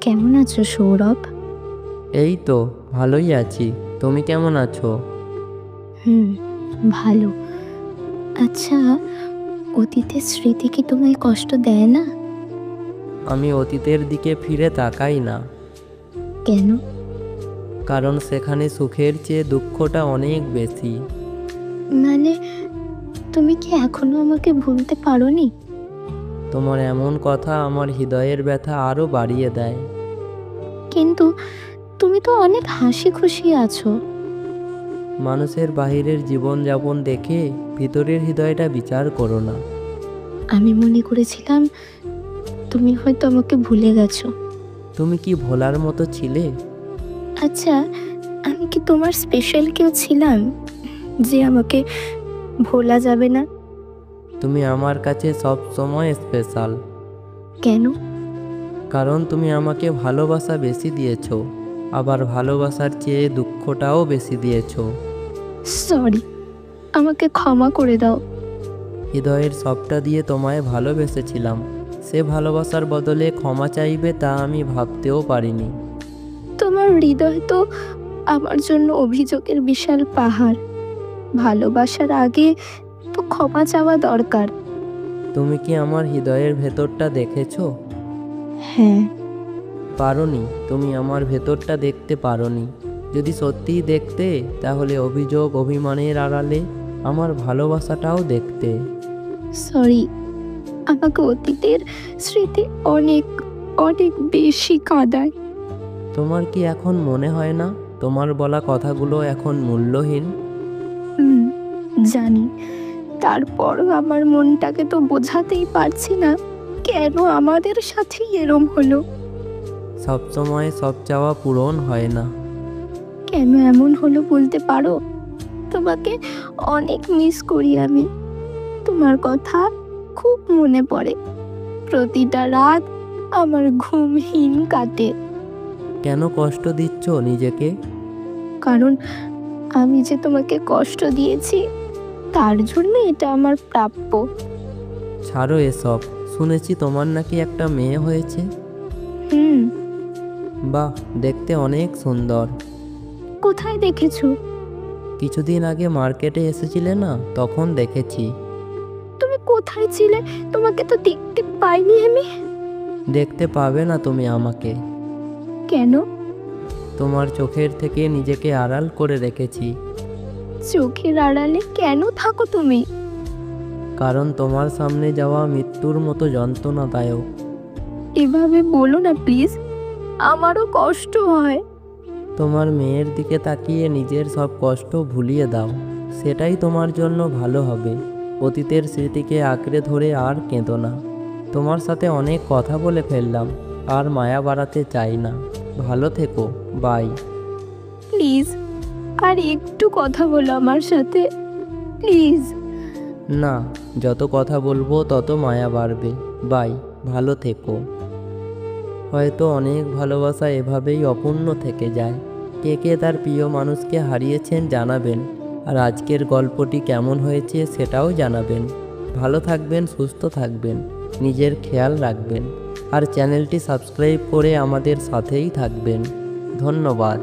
কেমন আছো সৌরভ? এই তো ভালোই আছি। তুমি কেমন আছো? হুম, ভালো। আচ্ছা, অতীতের স্মৃতি কি তোমায় কষ্ট দেয় না? আমি অতীতের দিকে ফিরে তাকাই না, কেন? কারণ সেখানে সুখের চেয়ে দুঃখটা অনেক বেশি। মানে, তুমি কি এখনো আমাকে ভুলতে পারোনি? তোমার এমন কথা আমার হৃদয়ের ব্যথা আরও বাড়িয়ে দেয়। কিন্তু তুমি তো অনেক হাসি খুশি আছো। মানুষের বাহিরের জীবনযাপন দেখে ভিতরের হৃদয়টা বিচার করো না। আমি মনে করেছিলাম তুমি হয়তো আমাকে ভুলে গেছো। তুমি কি ভোলার মতো ছিলে? আচ্ছা, আমি কি তোমার স্পেশাল কেউ ছিলাম যে আমাকে ভোলা যাবে না? তুমি আমার কাছে সব সময় স্পেশাল, কেন? কারণ তুমি আমাকে ভালোবাসা বেশি দিয়েছো, আবার ভালোবাসার চেয়ে দুঃখটাও বেশি দিয়েছো। সরি, আমাকে ক্ষমা করে দাও। হৃদয়ের সবটা দিয়ে তোমায় ভালোবেসেছিলাম, সে ভালোবাসার বদলে ক্ষমা চাইবে তা আমি ভাবতেও পারিনি। তোমার হৃদয় তো আমার জন্য অভিযোগের বিশাল পাহাড়। ভালোবাসার আগে তো ক্ষমা চাওয়া দরকার। তুমি কি আমার হৃদয়ের ভেতরটা দেখেছো? হ্যাঁ। পারোনি, তুমি আমার ভেতরটা দেখতে পারোনি। যদি সত্যিই দেখতে, তাহলে অভিযোগ অভিমানের আড়ালে আমার ভালোবাসাটাও দেখতে। সরি, আমাকে অতীতের স্মৃতি অনেক অনেক বেশি কাঁদায়। তোমার কি এখন মনে হয় না তোমার বলা কথাগুলো এখন মূল্যহীন? হুম, জানি। তারপরও আমার মনটাকে তো বোঝাতেই পারছি না কেন আমাদের সাথে এরম হলো। সবসময় সব চাওয়া পূরণ হয় না। কেন এমন হলো বলতে পারো? তোমাকে অনেক মিস করি আমি। তোমার কথা খুব মনে পড়ে। প্রতিটা রাত আমার ঘুমহীন কাটে। কেন কষ্ট দিচ্ছ নিজেকে? কারণ আমি যে তোমাকে কষ্ট দিয়েছি, তার জন্য এটা আমার প্রাপ্য। ছাড়ো এসব। শুনেছি তোমার নাকি একটা মেয়ে হয়েছে। হুম। বাহ, দেখতে অনেক সুন্দর। কোথায় দেখেছো? কিছুদিন আগে মার্কেটে এসেছিলে না, তখন দেখেছি। তুমি কোথায় ছিলে? তোমাকে তো দেখতে পাইনি আমি। দেখতে পাবে না তুমি আমাকে। কেন? তোমার চোখের থেকে নিজেকে আড়াল করে রেখেছি। চোখের আড়ালে কেন থাকো তুমি? কারণ তোমার সামনে যাওয়া মৃত্যুর মতো যন্ত্রণাদায়ক। এভাবে বলো না প্লিজ, আমারও কষ্ট হয়। তোমার মেয়ের দিকে তাকিয়ে নিজের সব কষ্ট ভুলিয়ে দাও, সেটাই তোমার জন্য ভালো হবে। অতীতের স্মৃতিকে আঁকড়ে ধরে আর কেঁদো না। তোমার সাথে অনেক কথা বলে ফেললাম, আর মায়া বাড়াতে চাই না। ভালো থেকো, বাই। প্লিজ, আর একটু কথা বলো আমার সাথে, প্লিজ। না, যত কথা বলবো তত মায়া বাড়বে। বাই, ভালো থেকো। হয়তো অনেক ভালোবাসা এভাবেই অপূর্ণ থেকে যায়। কে কে তার প্রিয় মানুষকে হারিয়েছেন জানাবেন, আর আজকের গল্পটি কেমন হয়েছে সেটাও জানাবেন। ভালো থাকবেন, সুস্থ থাকবেন, নিজের খেয়াল রাখবেন, আর চ্যানেলটি সাবস্ক্রাইব করে আমাদের সাথেই থাকবেন। ধন্যবাদ।